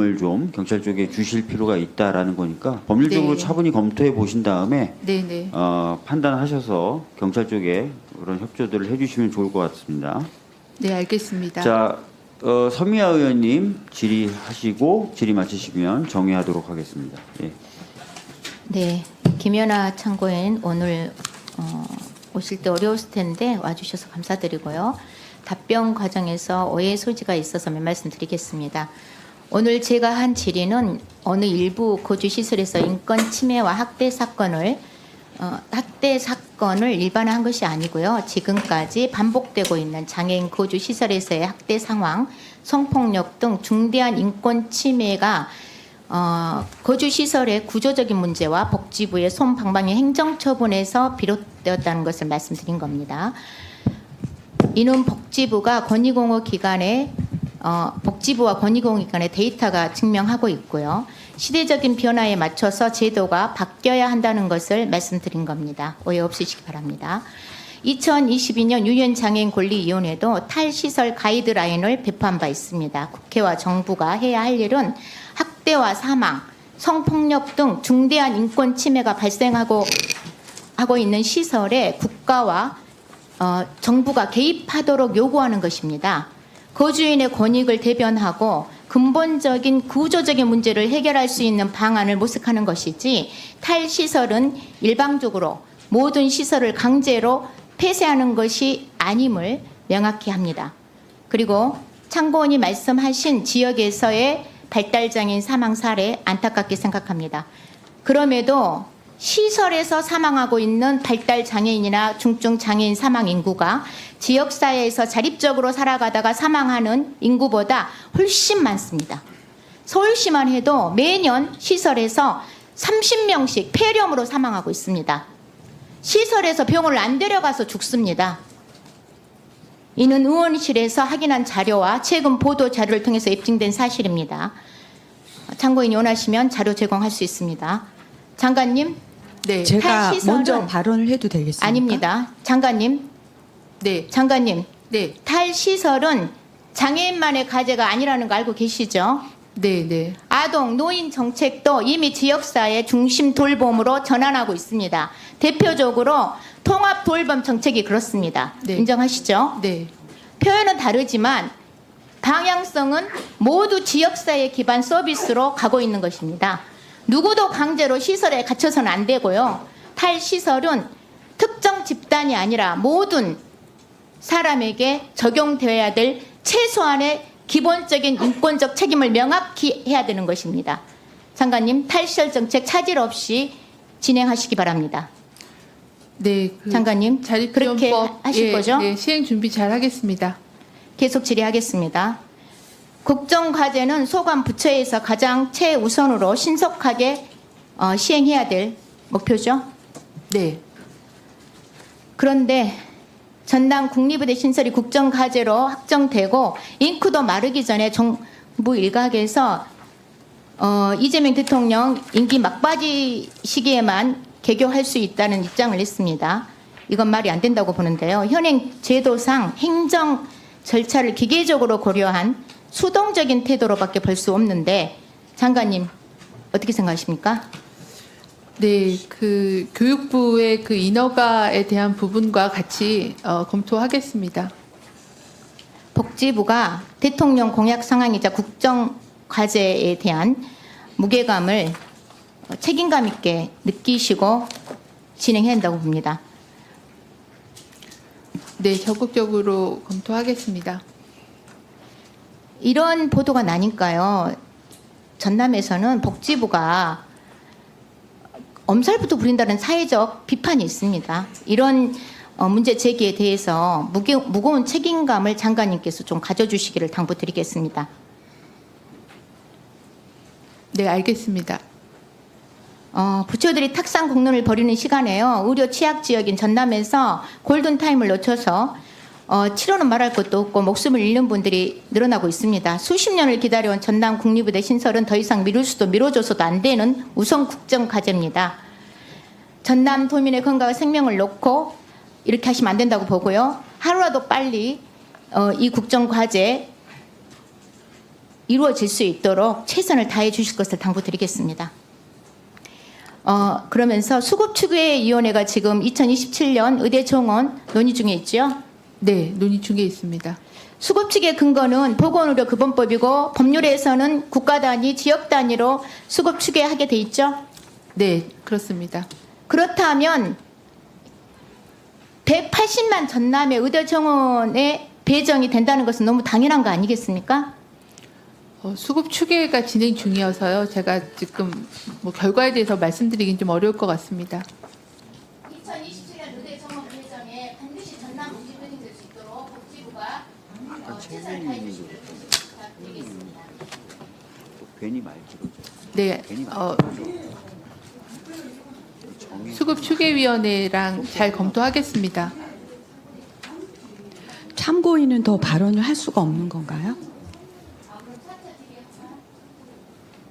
을 좀 경찰 쪽에 주실 필요가 있다라는 거니까 법률적으로 네. 차분히 검토해 보신 다음에 네네. 판단하셔서 경찰 쪽에 그런 협조들을 해주시면 좋을 것 같습니다. 네, 알겠습니다. 자, 서미아 의원님 질의하시고 질의 마치시면 정의하도록 하겠습니다. 예. 네, 김연아 참고인 오늘 오실 때 어려웠을 텐데 와주셔서 감사드리고요. 답변 과정에서 오해 소지가 있어서 몇 말씀 드리겠습니다. 오늘 제가 한 질의는 어느 일부 거주 시설에서 인권 침해와 학대 사건을 일반화한 것이 아니고요. 지금까지 반복되고 있는 장애인 거주 시설에서의 학대 상황, 성폭력 등 중대한 인권 침해가 거주 시설의 구조적인 문제와 복지부의 손방망이 행정처분에서 비롯되었다는 것을 말씀드린 겁니다. 이는 복지부와 권익공허기관의 데이터가 증명하고 있고요. 시대적인 변화에 맞춰서 제도가 바뀌어야 한다는 것을 말씀드린 겁니다. 오해 없으시기 바랍니다. 2022년 유엔장애인권리위원회도 탈시설 가이드라인을 배포한 바 있습니다. 국회와 정부가 해야 할 일은 학대와 사망, 성폭력 등 중대한 인권 침해가 발생하고 있는 시설에 국가와 정부가 개입하도록 요구하는 것입니다. 거주인의 권익을 대변하고 근본적인 구조적인 문제를 해결할 수 있는 방안을 모색하는 것이지 탈시설은 일방적으로 모든 시설을 강제로 폐쇄하는 것이 아님을 명확히 합니다. 그리고 참고인이 말씀하신 지역에서의 발달장애인 사망 사례 안타깝게 생각합니다. 그럼에도 시설에서 사망하고 있는 발달장애인이나 중증장애인 사망 인구가 지역사회에서 자립적으로 살아가다가 사망하는 인구보다 훨씬 많습니다. 서울시만 해도 매년 시설에서 30명씩 폐렴으로 사망하고 있습니다. 시설에서 병원을 안 데려가서 죽습니다. 이는 의원실에서 확인한 자료와 최근 보도 자료를 통해서 입증된 사실입니다. 참고인이 원하시면 자료 제공할 수 있습니다. 장관님. 네. 제가 탈시설은- 먼저 발언을 해도 되겠습니까? 아닙니다. 장관님. 네. 장관님. 네. 탈시설은 장애인만의 과제가 아니라는 거 알고 계시죠? 네. 네. 아동, 노인 정책도 이미 지역사회 중심 돌봄으로 전환하고 있습니다. 대표적으로 통합 돌봄 정책이 그렇습니다. 네. 인정하시죠? 네. 표현은 다르지만 방향성은 모두 지역사회 기반 서비스로 가고 있는 것입니다. 누구도 강제로 시설에 갇혀서는 안 되고요. 탈시설은 특정 집단이 아니라 모든 사람에게 적용되어야 될 최소한의 기본적인 인권적 책임을 명확히 해야 되는 것입니다. 장관님, 탈시설 정책 차질 없이 진행하시기 바랍니다. 네. 장관님, 그렇게 하실 거죠? 네. 시행 준비 잘 하겠습니다. 계속 질의하겠습니다. 국정과제는 소관 부처에서 가장 최우선으로 신속하게 시행해야 될 목표죠. 네. 그런데 전남 국립의대 신설이 국정과제로 확정되고 잉크도 마르기 전에 정부 일각에서 이재명 대통령 임기 막바지 시기에만 개교할 수 있다는 입장을 냈습니다. 이건 말이 안 된다고 보는데요. 현행 제도상 행정 절차를 기계적으로 고려한 수동적인 태도로밖에 볼 수 없는데 장관님 어떻게 생각하십니까? 네. 그 교육부의 그 인허가에 대한 부분과 같이 검토하겠습니다. 복지부가 대통령 공약 상황이자 국정 과제에 대한 무게감을 책임감 있게 느끼시고 진행해야 한다고 봅니다. 네. 적극적으로 검토하겠습니다. 이런 보도가 나니까요. 전남에서는 복지부가 엄살부터 부린다는 사회적 비판이 있습니다. 이런 문제 제기에 대해서 무거운 책임감을 장관님께서 좀 가져주시기를 당부드리겠습니다. 네. 알겠습니다. 부처들이 탁상 공론을 벌이는 시간에요. 의료 취약 지역인 전남에서 골든타임을 놓쳐서 치료는 말할 것도 없고 목숨을 잃는 분들이 늘어나고 있습니다. 수십 년을 기다려온 전남 국립의대 신설은 더 이상 미룰 수도 미뤄줘서도 안 되는 우선 국정 과제입니다. 전남 도민의 건강과 생명을 놓고 이렇게 하시면 안 된다고 보고요. 하루라도 빨리 이 국정 과제 이루어질 수 있도록 최선을 다해 주실 것을 당부드리겠습니다. 그러면서 수급추계위원회가 지금 2027년 의대 정원 논의 중에 있죠. 네, 논의 중에 있습니다. 수급추계 근거는 보건의료급원법이고 법률에서는 국가 단위, 지역 단위로 수급추계하게 돼 있죠. 네, 그렇습니다. 그렇다면 180만 전남의 의대 정원에 배정이 된다는 것은 너무 당연한 거 아니겠습니까? 수급 추계가 진행 중이어서요. 제가 지금 뭐 결과에 대해서 말씀드리긴 좀 어려울 것 같습니다. 2027년 의대 정원 배정에 반드시 전남 복지부딩될 수 있도록 복지부가 최선을 다해 주시길 부탁드리겠습니다. 괜히 말 길어져. 네, 괜히 말 정의. 수급 추계위원회랑 잘 검토하겠습니다. 참고인은 더 발언을 할 수가 없는 건가요?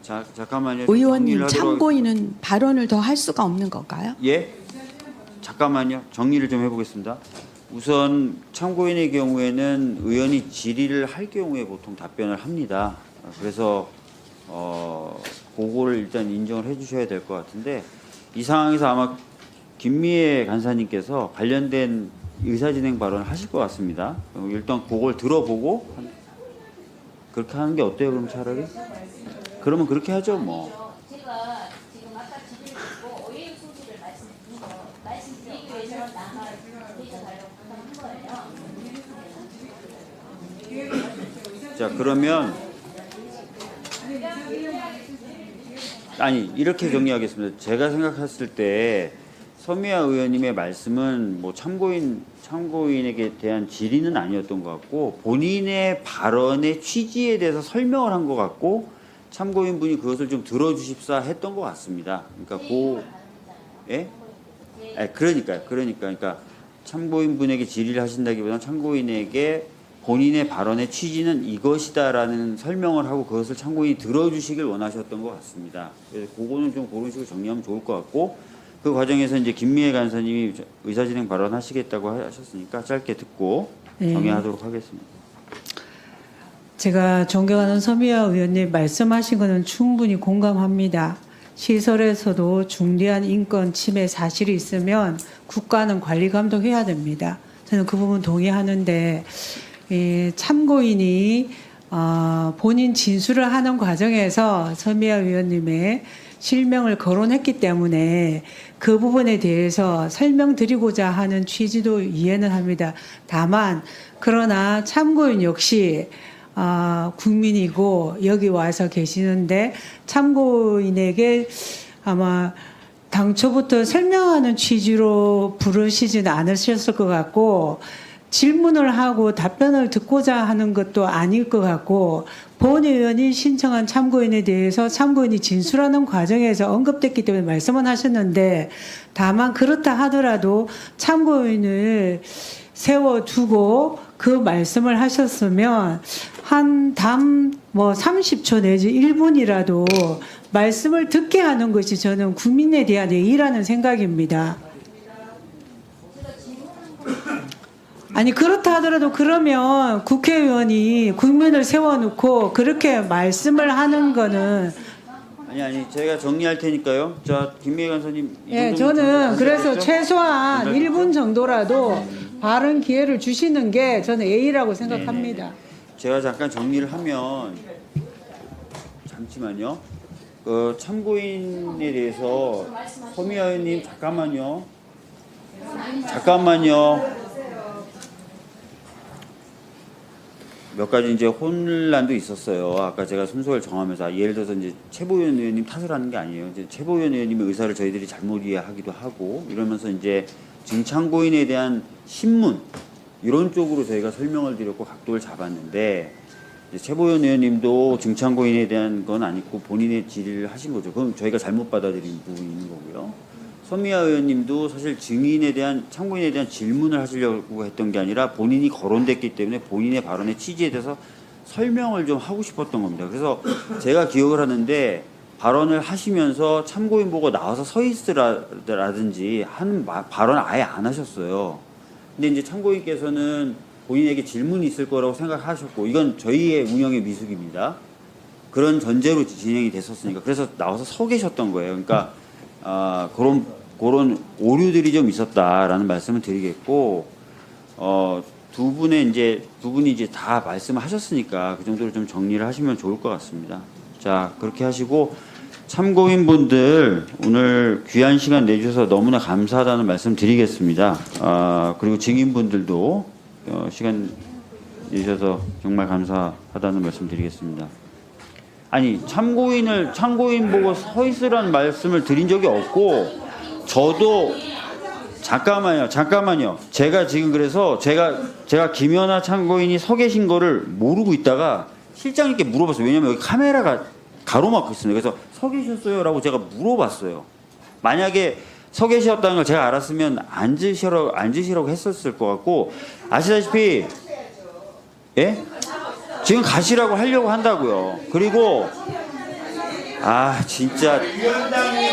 자, 잠깐만요. 의원님, 정리를 하도록 참고인은 발언을 더 할 수가 없는 건가요? 예? 잠깐만요. 정리를 좀 해보겠습니다. 우선 참고인의 경우에는 의원이 질의를 할 경우에 보통 답변을 합니다. 그래서 그거를 일단 인정을 해주셔야 될 것 같은데 이 상황에서 아마 김미애 간사님께서 관련된 의사진행 발언을 하실 것 같습니다. 일단 그걸 들어보고 그렇게 하는 게 어때요? 그럼 차라리? 그러면 그렇게 하죠 뭐. 제가 지금 아까 질의드리고 오해의 소지를 말씀드리기 위해서 나가 드리셔달라고 부탁한 거예요. 자 그러면 아니 이렇게 정리하겠습니다. 제가 생각했을 때 서미아 의원님의 말씀은 뭐 참고인에게 대한 질의는 아니었던 것 같고 본인의 발언의 취지에 대해서 설명을 한 것 같고 참고인분이 그것을 좀 들어주십사 했던 것 같습니다. 그러니까 예? 그러니까 참고인분에게 질의를 하신다기보다는 참고인에게 본인의 발언의 취지는 이것이다라는 설명을 하고 그것을 참고인이 들어주시길 원하셨던 것 같습니다. 그래서 그거는 좀 그런 식으로 정리하면 좋을 것 같고 그 과정에서 이제 김미애 간사님이 의사진행 발언하시겠다고 하셨으니까 짧게 듣고 정리하도록 하겠습니다. 제가 존경하는 서미아 의원님 말씀하신 것은 충분히 공감합니다. 시설에서도 중대한 인권 침해 사실이 있으면 국가는 관리 감독해야 됩니다. 저는 그 부분 동의하는데 참고인이 본인 진술을 하는 과정에서 서미아 의원님의 실명을 거론했기 때문에 그 부분에 대해서 설명드리고자 하는 취지도 이해는 합니다. 다만 그러나 참고인 역시 국민이고 여기 와서 계시는데 참고인에게 아마 당초부터 설명하는 취지로 부르시지는 않으셨을 것 같고 질문을 하고 답변을 듣고자 하는 것도 아닐 것 같고 본 의원이 신청한 참고인에 대해서 참고인이 진술하는 과정에서 언급됐기 때문에 말씀은 하셨는데 다만 그렇다 하더라도 참고인을 세워두고 그 말씀을 하셨으면 한 담 뭐 30초 내지 1분이라도 말씀을 듣게 하는 것이 저는 국민에 대한 예의라는 생각입니다. 아니 그렇다 하더라도 그러면 국회의원이 국민을 세워놓고 그렇게 말씀을 하는 거는 아니 제가 정리할 테니까요. 자 김미애 간사님. 예, 저는 그래서 최소한 1분 정도라도 발언 기회를 주시는 게 저는 예의라고 생각합니다. 제가 잠깐 정리를 하면 잠시만요. 참고인에 대해서 서미아 의원님 잠깐만요. 몇 가지 이제 혼란도 있었어요. 아까 제가 순서를 정하면서 예를 들어서 이제 최보현 의원님 탓을 하는 게 아니에요. 이제 최보현 의원님의 의사를 저희들이 잘못 이해하기도 하고 이러면서 이제 증참고인에 대한 신문 이런 쪽으로 저희가 설명을 드렸고 각도를 잡았는데 이제 최보현 의원님도 증참고인에 대한 건 아니고 본인의 질의를 하신 거죠. 그건 저희가 잘못 받아들인 부분이 있는 거고요. 서미아 의원님도 사실 참고인에 대한 질문을 하시려고 했던 게 아니라 본인이 거론됐기 때문에 본인의 발언의 취지에 대해서 설명을 좀 하고 싶었던 겁니다. 그래서 제가 기억을 하는데 발언을 하시면서 참고인 보고 나와서 서 있으라든지 하는 발언을 아예 안 하셨어요. 근데 이제 참고인께서는 본인에게 질문이 있을 거라고 생각하셨고 이건 저희의 운영의 미숙입니다. 그런 전제로 진행이 됐었으니까 그래서 나와서 서 계셨던 거예요. 그러니까 그런 오류들이 좀 있었다라는 말씀을 드리겠고 두 분이 이제 다 말씀하셨으니까 그 정도로 좀 정리를 하시면 좋을 것 같습니다. 자, 그렇게 하시고 참고인분들 오늘 귀한 시간 내주셔서 너무나 감사하다는 말씀 드리겠습니다. 그리고 증인분들도 시간 내주셔서 정말 감사하다는 말씀 드리겠습니다. 아니 참고인 보고 서 있으라는 말씀을 드린 적이 없고 저도 잠깐만요. 제가 지금 그래서 제가 김연아 참고인이 서 계신 거를 모르고 있다가 실장님께 물어봤어요. 왜냐면 여기 카메라가 가로막고 있습니다. 그래서 서 계셨어요라고 제가 물어봤어요. 만약에 서 계셨다는 걸 제가 알았으면 앉으시라고 했었을 것 같고 아시다시피 예? 지금 가시라고 하려고 한다고요. 그리고 진짜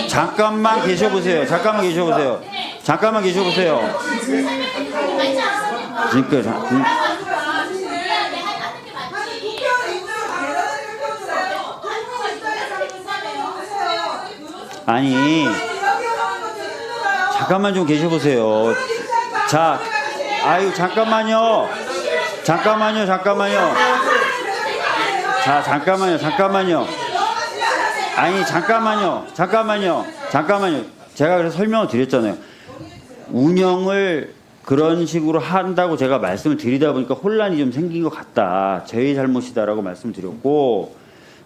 잠깐만 계셔보세요. 아니 잠깐만 좀 계셔보세요. 자, 잠깐만요. 자, 잠깐만요. 아니 잠깐만요. 제가 그래서 설명을 드렸잖아요. 운영을 그런 식으로 한다고 제가 말씀을 드리다 보니까 혼란이 좀 생긴 것 같다. 제 잘못이다라고 말씀드렸고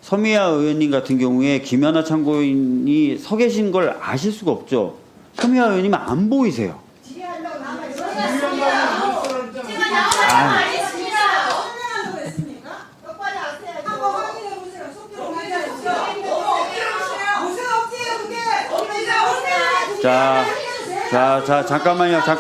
서미아 의원님 같은 경우에 김연아 참고인이 서 계신 걸 아실 수가 없죠. 서미아 의원님은 안 보이세요. 자, 잠깐만요. 자,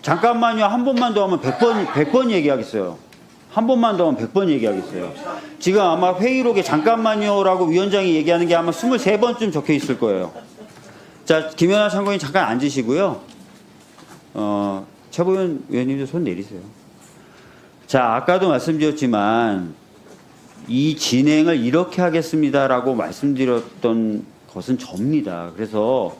잠깐만요. 한 번만 더 하면 100번 얘기하겠어요. 지금 아마 회의록에 잠깐만요라고 위원장이 얘기하는 게 아마 23번쯤 적혀 있을 거예요. 자, 김연아 참고인 잠깐 앉으시고요. 최보현 의원님도 손 내리세요. 자, 아까도 말씀드렸지만 이 진행을 이렇게 하겠습니다라고 말씀드렸던 것은 접니다. 그래서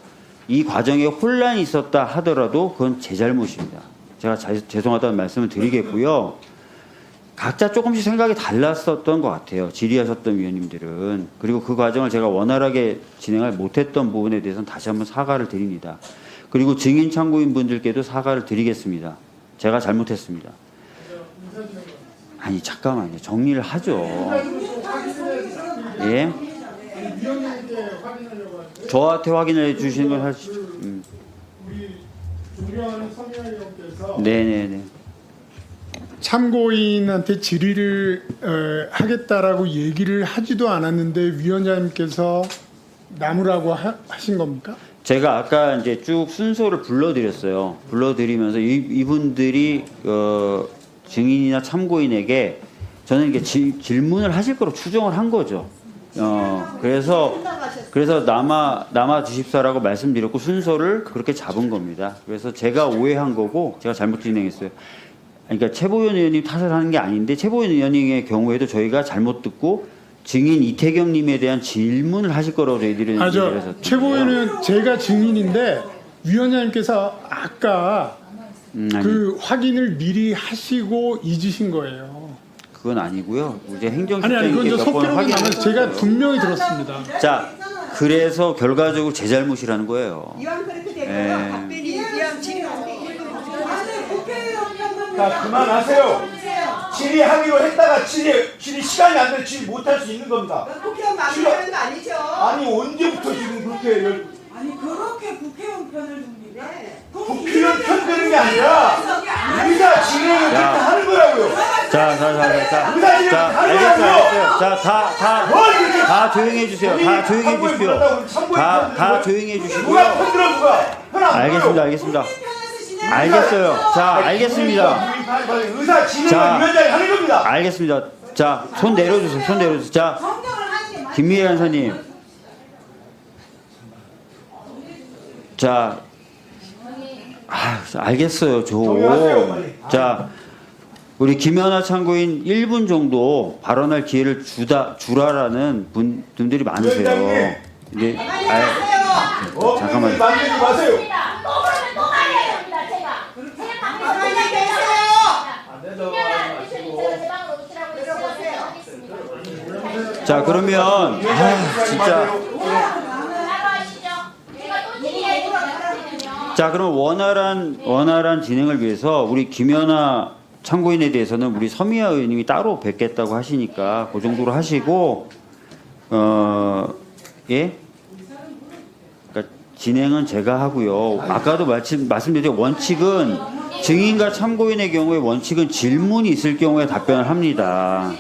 이 과정에 혼란이 있었다 하더라도 그건 제 잘못입니다. 제가 죄송하다는 말씀을 드리겠고요. 각자 조금씩 생각이 달랐었던 것 같아요. 질의하셨던 위원님들은. 그리고 그 과정을 제가 원활하게 진행을 못했던 부분에 대해서는 다시 한번 사과를 드립니다. 그리고 증인 참고인 분들께도 사과를 드리겠습니다. 제가 잘못했습니다. 아니 잠깐만요. 정리를 하죠. 예? 저한테 확인해 주시는 건 하시죠. 우리 존경하는 서미아 의원께서 네네네. 참고인한테 질의를 하겠다라고 얘기를 하지도 않았는데 위원장님께서 나무라고 하신 겁니까? 제가 아까 이제 쭉 순서를 불러드렸어요. 불러드리면서 이분들이 증인이나 참고인에게 저는 이게 질문을 하실 거로 추정을 한 거죠. 그래서 남아 주십사라고 말씀드렸고 순서를 그렇게 잡은 겁니다. 그래서 제가 오해한 거고 제가 잘못 진행했어요. 그러니까 최보현 의원님 탓을 하는 게 아닌데 최보현 의원님의 경우에도 저희가 잘못 듣고 증인 이태경님에 대한 질문을 하실 거라고 저희들이 얘기를 했었죠. 최보현 의원 제가 증인인데 위원장님께서 아까 그 확인을 미리 하시고 잊으신 거예요. 그건 아니고요. 이제 아니 행정실장님께 그건 저 몇 번 속기록에 확인. 나면 제가 분명히 들었습니다. 자, 그래서 결과적으로 제 잘못이라는 거예요. 이왕 그렇게 되면 예. 답변이 이왕 질의하는데 자, 그만하세요. 질의하기로 했다가 질의 시간이 안 되면 질의 못할 수 있는 겁니다. 국회의원 마무리하는 거 아니죠? 아니 언제부터 지금 그렇게 아니 그렇게 국회의원 편을 듭니다. 국회의원 편드는 게 아니라 우리가 진행을 그렇게 하는 거라고요. 알겠어요. 다 조용해 주세요. 다 조용해 주시고요. 누가 편들어 누가? 알겠습니다. 알겠어요. 자, 알겠습니다. 의사 진행을 위원장이 하는 겁니다. 알겠습니다. 자, 손 내려주세요. 손 내려주세요. 자, 정정을 하는 게 맞아요. 김미애 간사님. 자, 알겠어요. 정리하세요, 빨리. 자, 우리 김연아 참고인 1분 정도 발언할 기회를 주라라는 분들이 많으세요. 위원장님. 네, 잠깐만요. 만들지 마세요. 또 그러면 또 말해야 됩니다. 제가. 제 방에서 가만히 끝날 때 계세요. 김연아 대표님 제가 제 방으로 오시라고 했어요. 하겠습니다. 자, 그러면 진짜 나가시죠. 제가 또 드려야 되거든요. 자, 그럼 원활한 진행을 위해서 우리 김연아 참고인에 대해서는 우리 서미아 의원님이 따로 뵙겠다고 하시니까 그 정도로 하시고 예? 그러니까 진행은 제가 하고요. 아까도 말씀드린 원칙은 증인과 참고인의 경우에 원칙은 질문이 있을 경우에 답변을 합니다.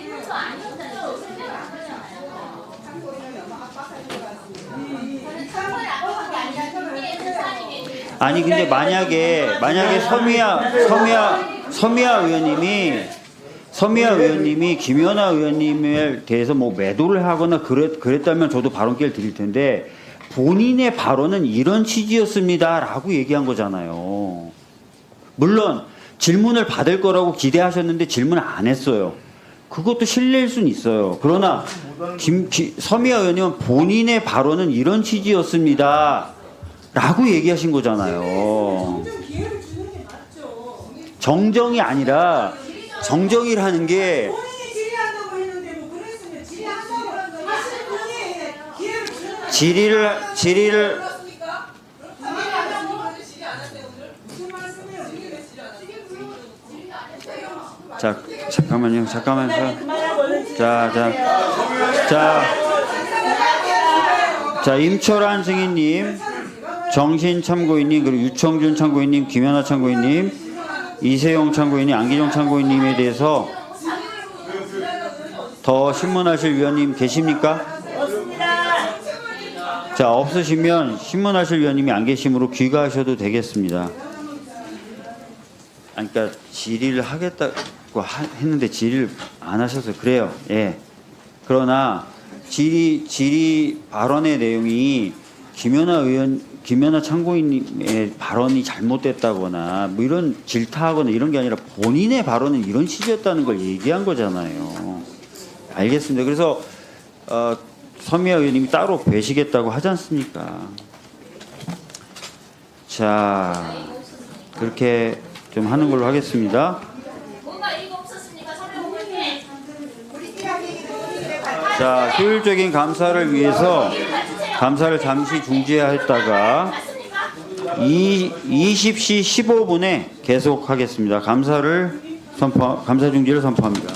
아니 근데 만약에 서미아 의원님이 김연아 의원님에 대해서 뭐 매도를 하거나 그랬다면 저도 발언 기회를 드릴 텐데 본인의 발언은 이런 취지였습니다라고 얘기한 거잖아요. 물론 질문을 받을 거라고 기대하셨는데 질문 안 했어요. 그것도 실례일 수는 있어요. 그러나 서미아 의원님은 본인의 발언은 이런 취지였습니다. 라고 얘기하신 거잖아요. 정정 기회를 주는 게 맞죠. 정정이 아니라 정정이라는 게 본인이 질의한다고 했는데 뭐 그랬으면 질의한다고 하시는 분이 기회를 주는 거 질의를 그렇습니까? 질의한다고 질의 안 하세요 오늘? 무슨 말씀이에요? 질의 안 하세요? 자, 잠깐만요. 자, 임철환 증인님, 정신 참고인님, 그리고 유청준 참고인님, 김연아 참고인님, 이세용 참고인님, 안기정 참고인님에 대해서 더 신문하실 위원님 계십니까? 자, 없으시면 신문하실 위원님이 안 계심으로 귀가하셔도 되겠습니다. 아니, 그러니까 질의를 하겠다고 했는데 질의를 안 하셔서 그래요. 예. 그러나 질의 발언의 내용이 김연아 참고인님의 발언이 잘못됐다거나 뭐 이런 질타하거나 이런 게 아니라 본인의 발언은 이런 취지였다는 걸 얘기한 거잖아요. 알겠습니다. 그래서 서미아 의원님이 따로 뵈시겠다고 하지 않습니까? 자, 그렇게 좀 하는 걸로 하겠습니다. 뭔가 이거 없었습니까? 설명 볼게. 자, 효율적인 감사를 위해서 감사를 잠시 중지했다가 20시 15분에 계속하겠습니다. 감사 중지를 선포합니다.